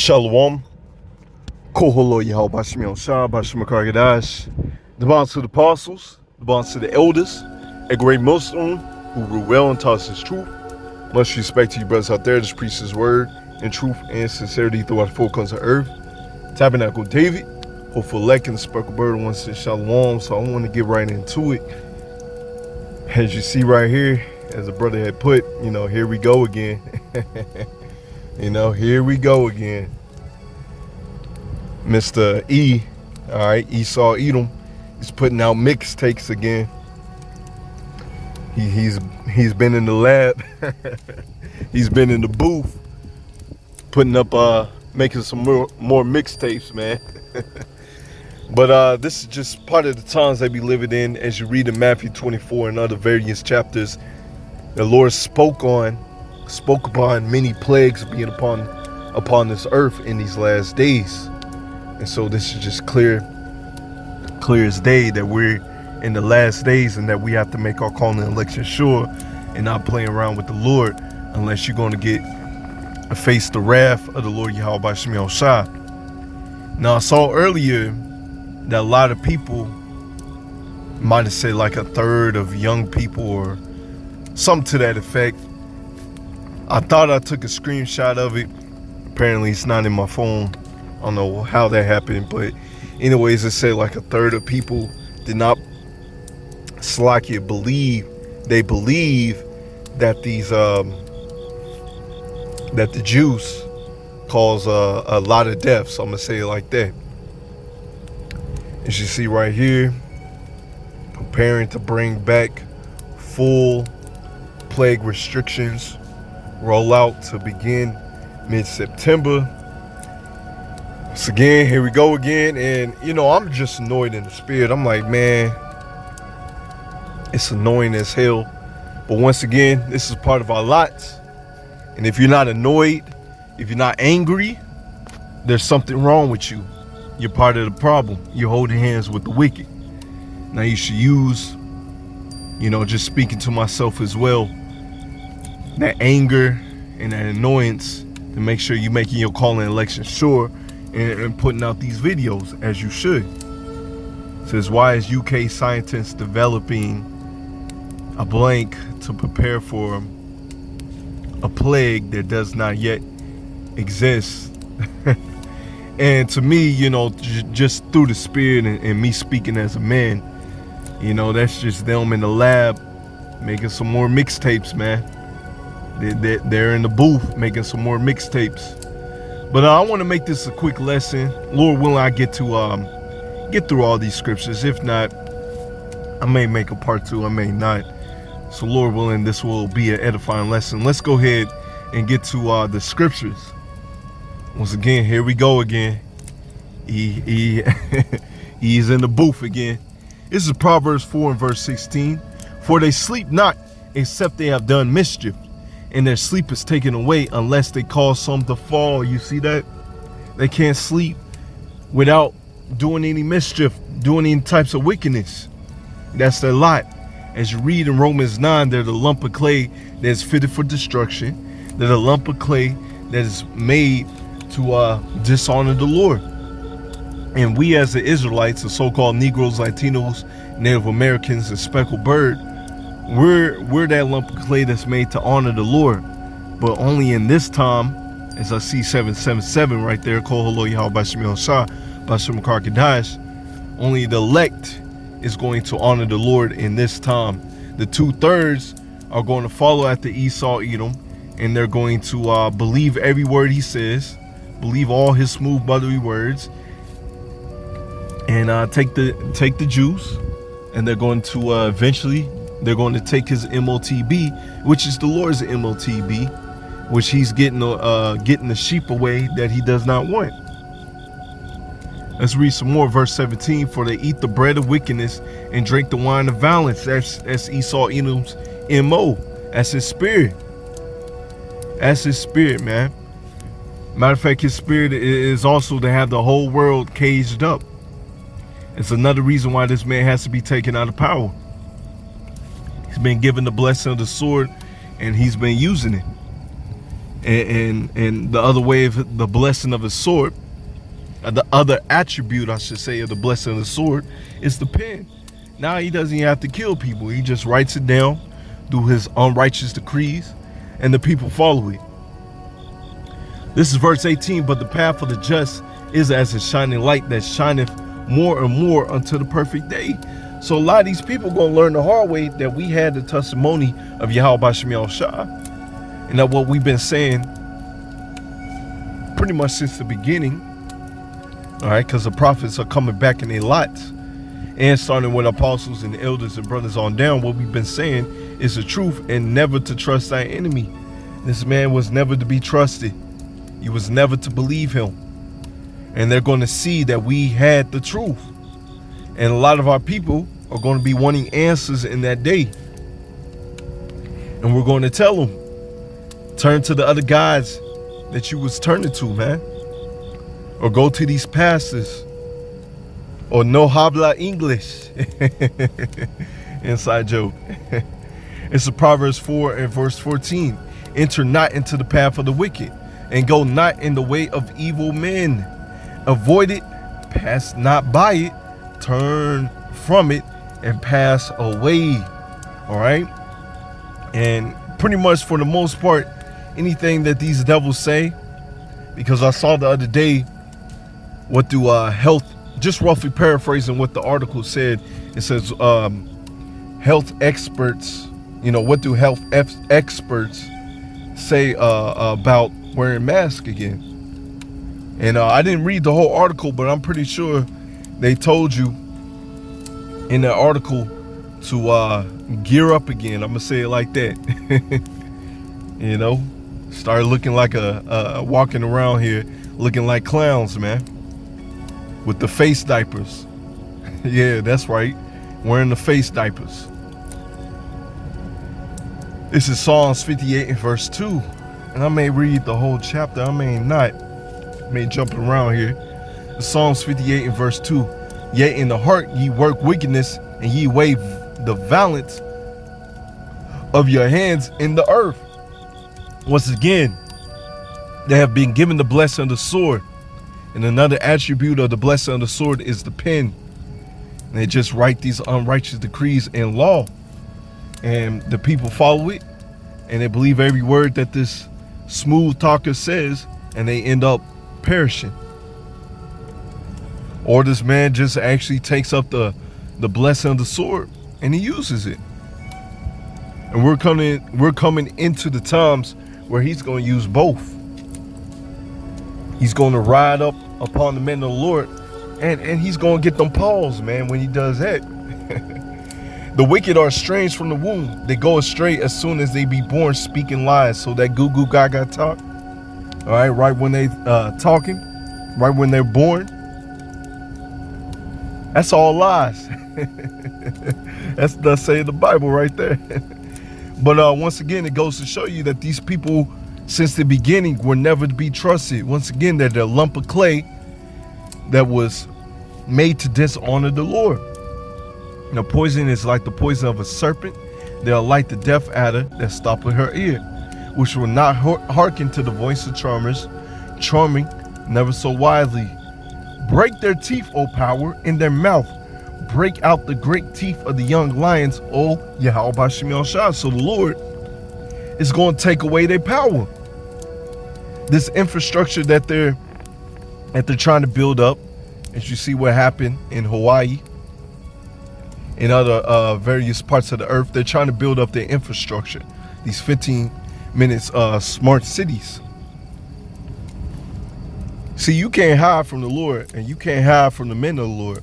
Shalom. Koholo Yahweh Shemiel Shah, Bashim Kargadash. The bonds to the apostles, the bonds to the elders, a great Muslim who grew well and taught us his truth. Much respect to you brothers out there. Just preach his word in truth and sincerity throughout the four corners of earth. Tabernacle David, hopeful elect and the speckled bird wants to shalom. So I want to get right into it. As you see right here, as the brother had put, here we go again. Here we go again. Mr. E, all right, Esau Edom, he's putting out mixtapes again. He's been in the lab. He's been in the booth, putting up, making some more mixtapes, man. But this is just part of the times they be living in. As you read in Matthew 24 and other various chapters, the Lord spoke upon many plagues being upon this earth in these last days. And so this is just clear as day that we're in the last days and that we have to make our calling and election sure and not playing around with the Lord unless you're going to face the wrath of the Lord Yahweh Shemiel Shah. Now, I saw earlier that a lot of people might have said like a third of young people or something to that effect. I thought I took a screenshot of it. Apparently it's not in my phone. I don't know how that happened, but anyways, it said like a third of people did not believe that that the juice cause a lot of deaths. I'm gonna say it like that. As you see right here, preparing to bring back full plague restrictions roll out to begin mid-September. Once again, here we go again. And I'm just annoyed in the spirit. I'm like, man, it's annoying as hell. But once again, this is part of our lot. And if you're not annoyed, if you're not angry, there's something wrong with you. You're part of the problem. You're holding hands with the wicked. Now you should use, just speaking to myself as well, that anger and that annoyance to make sure you're making your calling election sure and putting out these videos as you should. It says, why is UK scientists developing a blank to prepare for a plague that does not yet exist? And to me, just through the spirit and me speaking as a man, that's just them in the lab making some more mixtapes, man. They're in the booth making some more mixtapes. But I want to make this a quick lesson. Lord willing, I get through all these scriptures. If not, I may make a part 2. I may not. So Lord willing, this will be an edifying lesson. Let's go ahead and get to the scriptures. Once again, here we go again. He's in the booth again. This is Proverbs 4 and verse 16. For they sleep not, except they have done mischief, and their sleep is taken away unless they cause some to fall. You see that? They can't sleep without doing any mischief, doing any types of wickedness. That's their lot. As you read in Romans 9, they're the lump of clay that is fitted for destruction. They're the lump of clay that is made to dishonor the Lord. And we as the Israelites, the so-called Negroes, Latinos, Native Americans, and speckled bird, we're that lump of clay that's made to honor the Lord. But only in this time, as I see 777 right there, Koholo Yahweh Shemiel Shah, Bashim Karkadash, only the elect is going to honor the Lord in this time. The 2/3 are going to follow after Esau Edom, and they're going to believe every word he says, believe all his smooth buttery words, and take the juice, and they're going to eventually they're going to take his MOTB, which is the Lord's MOTB, which he's getting the sheep away that he does not want. Let's read some more. Verse 17, for they eat the bread of wickedness and drink the wine of violence. That's Esau Edom's MO. That's his spirit. That's his spirit, man. Matter of fact, his spirit is also to have the whole world caged up. It's another reason why this man has to be taken out of power. He's been given the blessing of the sword, and he's been using it. And the other way of the blessing of his sword, the other attribute, I should say, of the blessing of the sword is the pen. Now he doesn't even have to kill people. He just writes it down, do his unrighteous decrees, and the people follow it. This is verse 18. But the path of the just is as a shining light that shineth more and more unto the perfect day. So a lot of these people going to learn the hard way that we had the testimony of Yahweh Bashem Yahushua. And that what we've been saying pretty much since the beginning. All right, because the prophets are coming back in their lots. And starting with apostles and elders and brothers on down, what we've been saying is the truth, and never to trust thy enemy. This man was never to be trusted. You was never to believe him. And they're going to see that we had the truth. And a lot of our people are going to be wanting answers in that day. And we're going to tell them, turn to the other guys that you was turning to, man. Or go to these pastors. Or no habla English. Inside joke. It's a Proverbs 4 and verse 14. Enter not into the path of the wicked, and go not in the way of evil men. Avoid it, pass not by it, turn from it, and pass away. All right? And pretty much for the most part, anything that these devils say, because I saw the other day, what do health, just roughly paraphrasing what the article said, it says health experts, what do health experts say about wearing masks again? And I didn't read the whole article, but I'm pretty sure they told you in the article to gear up again. I'm gonna say it like that. Start looking like walking around here looking like clowns, man, with the face diapers. Yeah, that's right, wearing the face diapers. This is Psalms 58 and verse 2, and I may read the whole chapter, I may not. I may jump around here. Psalms 58 and verse 2. Yea, in the heart ye work wickedness, and ye weigh the balance of your hands in the earth. Once again, they have been given the blessing of the sword. And another attribute of the blessing of the sword is the pen. And they just write these unrighteous decrees and law. And the people follow it. And they believe every word that this smooth talker says. And they end up perishing. Or this man just actually takes up the blessing of the sword and he uses it. And we're coming into the times where he's going to use both. He's going to ride up upon the men of the Lord, and he's going to get them paws, man, when he does that. The wicked are estranged from the womb. They go astray as soon as they be born, speaking lies. So that goo goo gaga talk, all right, right when they talking, right when they're born, that's all lies. That's the say of the Bible right there. But once again, it goes to show you that these people, since the beginning, were never to be trusted. Once again, they're the lump of clay that was made to dishonor the Lord. Poison is like the poison of a serpent. They are like the deaf adder that stoppeth her ear, which will not hearken to the voice of charmers, charming never so widely. Break their teeth, O power, in their mouth. Break out the great teeth of the young lions, O Yahweh Bashem Yahushua. So the Lord is going to take away their power. This infrastructure that they're trying to build up, as you see what happened in Hawaii, in other various parts of the earth, they're trying to build up their infrastructure. These 15 minutes smart cities. See, you can't hide from the Lord, and you can't hide from the men of the Lord.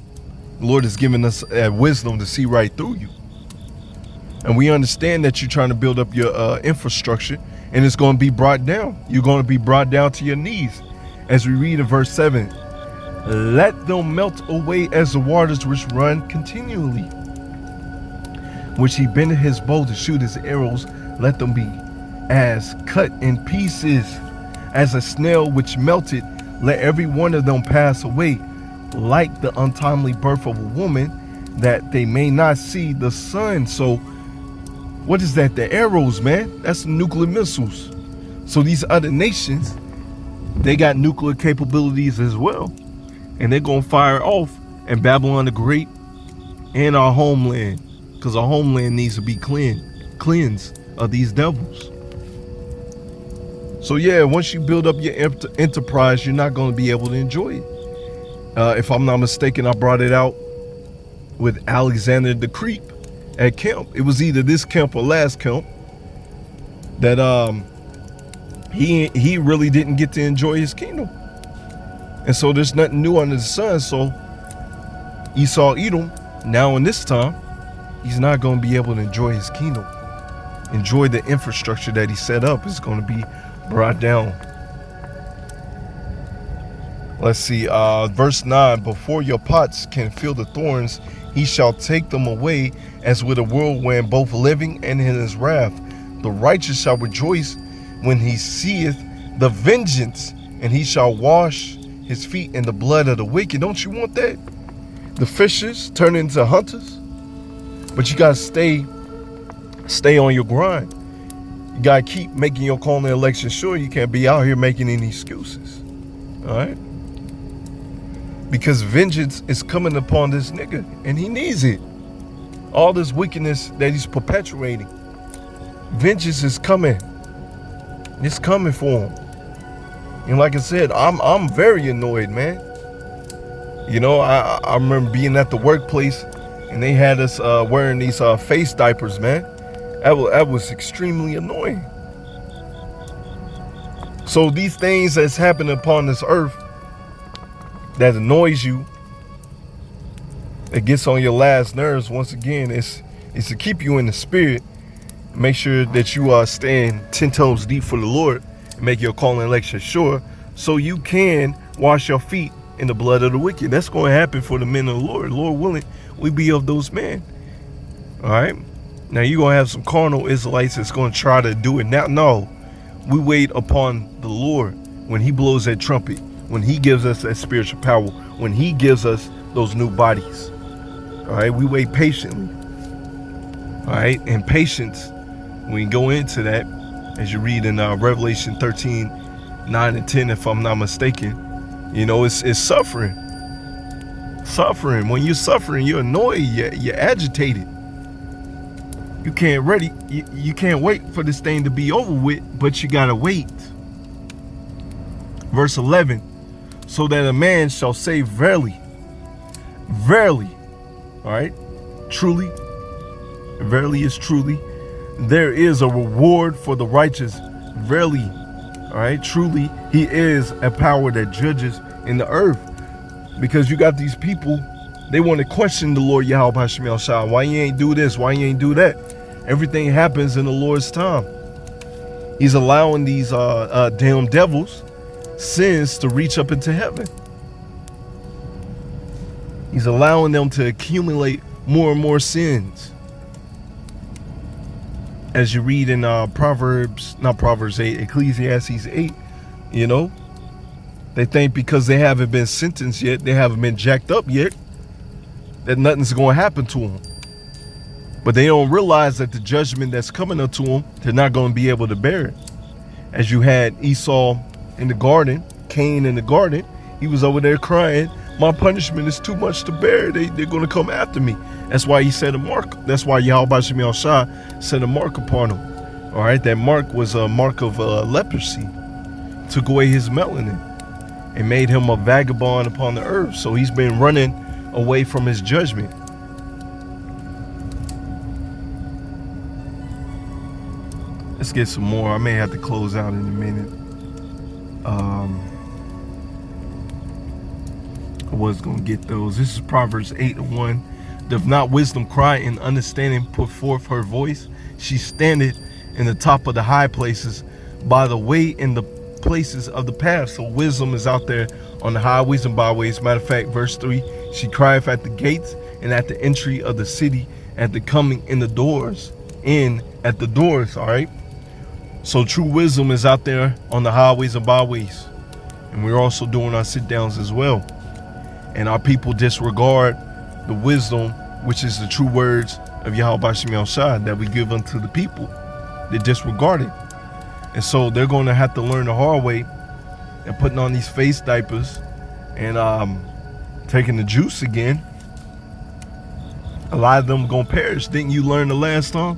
The Lord has given us wisdom to see right through you. And we understand that you're trying to build up your infrastructure, and it's going to be brought down. You're going to be brought down to your knees. As we read in verse 7, let them melt away as the waters which run continually. Which he bendeth his bow to shoot his arrows, let them be as cut in pieces, as a snail which melted. Let every one of them pass away, like the untimely birth of a woman, that they may not see the sun. So what is that? The arrows, man. That's nuclear missiles. So these other nations, they got nuclear capabilities as well. And they're going to fire off in Babylon the Great and our homeland. Because our homeland needs to be cleansed of these devils. So yeah, once you build up your enterprise, you're not going to be able to enjoy it. If I'm not mistaken, I brought it out with Alexander the Creep at camp. It was either this camp or last camp that he really didn't get to enjoy his kingdom. And so there's nothing new under the sun. So Esau Edom, now in this time, he's not going to be able to enjoy his kingdom. Enjoy the infrastructure that he set up. It's going to be brought down. Let's see, verse 9. Before your pots can feel the thorns, he shall take them away as with a whirlwind, both living and in his wrath. The righteous shall rejoice when he seeth the vengeance, and he shall wash his feet in the blood of the wicked. Don't you want that? The fishers turn into hunters. But you gotta stay on your grind. You gotta keep making your call in the election sure. You can't be out here making any excuses. All right? Because vengeance is coming upon this nigga, and he needs it. All this wickedness that he's perpetuating, vengeance is coming. It's coming for him. And like I said, I'm very annoyed, man. You know, I remember being at the workplace and they had us wearing these face diapers, man. That was extremely annoying. So these things that's happening upon this earth that annoys you, it gets on your last nerves, once again, it's to keep you in the spirit. Make sure that you are staying 10 toes deep for the Lord and make your call and election sure, so you can wash your feet in the blood of the wicked. That's going to happen for the men of the Lord. Lord willing, we be of those men. All right. Now you're going to have some carnal Israelites that's going to try to do it now. No, we wait upon the Lord when he blows that trumpet, when he gives us that spiritual power, when he gives us those new bodies. All right. We wait patiently. All right. And patience, when you go into that, as you read in Revelation 13, 9 and 10, if I'm not mistaken, you know, it's suffering. Suffering. When you're suffering, you're annoyed, you're agitated. You can't wait for this thing to be over with, but you gotta wait. Verse 11, so that a man shall say verily, verily, all right, truly, verily is truly, there is a reward for the righteous, verily, all right, truly, he is a power that judges in the earth. Because you got these people, they want to question the Lord Yahweh Hashem Yahweh Shai. Why you ain't do this? Why you ain't do that? Everything happens in the Lord's time. He's allowing these damn devils, sins, to reach up into heaven. He's allowing them to accumulate more and more sins. As you read in Ecclesiastes 8, you know, they think because they haven't been sentenced yet, they haven't been jacked up yet, that nothing's going to happen to them. But they don't realize that the judgment that's coming up to them, they're not going to be able to bear it. As you had Esau in the garden, Cain in the garden, he was over there crying, my punishment is too much to bear. They're going to come after me. That's why he set a mark. That's why Yahweh Hashem Yahweh Shai set a mark upon him. All right, that mark was a mark of leprosy. Took away his melanin and made him a vagabond upon the earth. So he's been running away from his judgment. Let's get some more. I may have to close out in a minute. I was going to get those. This is Proverbs 8:1. Doth not wisdom cry, and understanding put forth her voice? She standeth in the top of the high places, by the way in the places of the path. So wisdom is out there on the highways and byways. Matter of fact, verse 3, she crieth at the gates and at the entry of the city, at the coming in the doors, at the doors. All right. So true wisdom is out there on the highways and byways. And we're also doing our sit downs as well. And our people disregard the wisdom, which is the true words of Yahweh Hashem Yahweh Shai that we give unto the people. They disregard it. And so they're going to have to learn the hard way and putting on these face diapers and taking the juice again. A lot of them are going to perish. Didn't you learn the last time?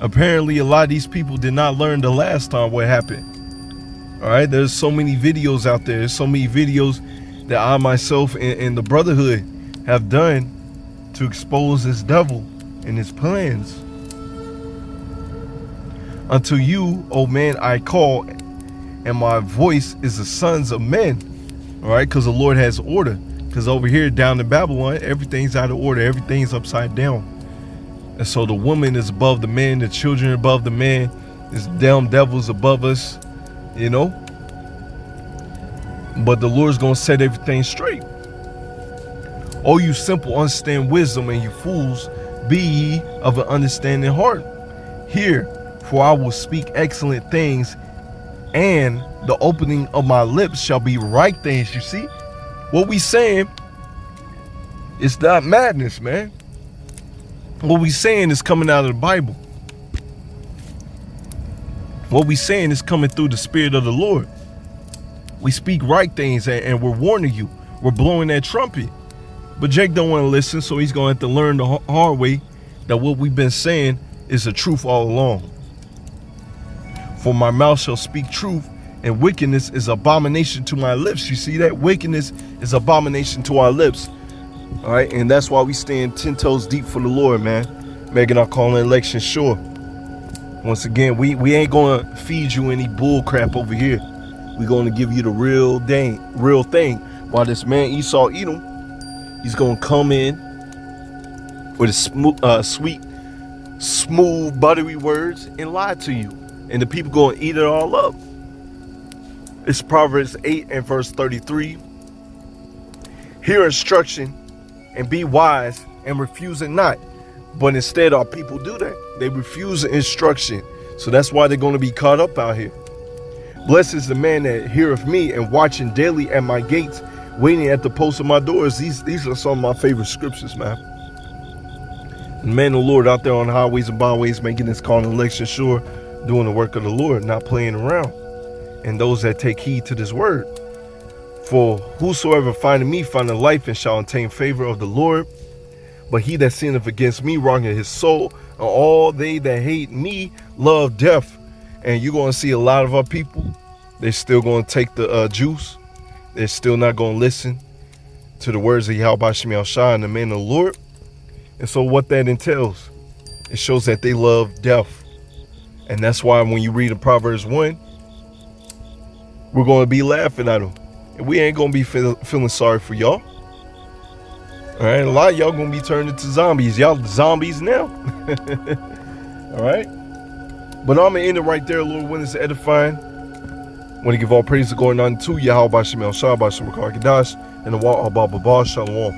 Apparently, a lot of these people did not learn the last time what happened. All right, there's so many videos out there. There's so many videos that I myself and the Brotherhood have done to expose this devil and his plans. Unto you, O man, I call, and my voice is the sons of men. All right, because the Lord has order. Because over here down in Babylon, everything's out of order. Everything's upside down. And so the woman is above the man, the children above the man, this damn devil's above us, you know. But the Lord's going to set everything straight. Oh, you simple, understand wisdom, and you fools, be ye of an understanding heart. Hear, for I will speak excellent things, and the opening of my lips shall be right things. You see, what we saying is not madness, man. What we saying is coming out of the Bible. What we saying is coming through the Spirit of the Lord. We speak right things, and we're warning you. We're blowing that trumpet. But Jake don't want to listen, so he's going to have to learn the hard way that what we've been saying is the truth all along. For my mouth shall speak truth, and wickedness is abomination to my lips. You see that? Wickedness is abomination to our lips. All right, and that's why we stand 10 toes deep for the Lord, man. Making our calling election sure. Once again, we ain't going to feed you any bull crap over here. We're going to give you the real thing. While this man Esau Edom, he's going to come in with a sweet, smooth, buttery words and lie to you. And the people going to eat it all up. It's Proverbs 8 and verse 33. Hear instruction and be wise and refuse it not. But instead our people do that. They refuse the instruction. So that's why they're going to be caught up out here. Blessed is the man that heareth me and watching daily at my gates, waiting at the posts of my doors. These are some of my favorite scriptures, man. The man of the Lord out there on highways and byways making this calling election sure, doing the work of the Lord, not playing around. And those that take heed to this word. For whosoever findeth me findeth life and shall obtain favor of the Lord. But he that sinneth against me wrongeth his soul, and all they that hate me love death. And you're going to see a lot of our people, they're still going to take the juice. They're still not going to listen to the words of Yahweh Shemi Shai and the man of the Lord. And so what that entails, it shows that they love death. And that's why when you read in Proverbs 1, we're going to be laughing at them. And we ain't going to be feeling sorry for y'all. All right, a lot of y'all going to be turned into zombies. Y'all zombies now. All right. But I'm going to end it right there, Lord, when it's edifying. I want to give all praise to going on to Yahweh Shemi Shai, Bashim Kadash, and the Wa Abba Shalom.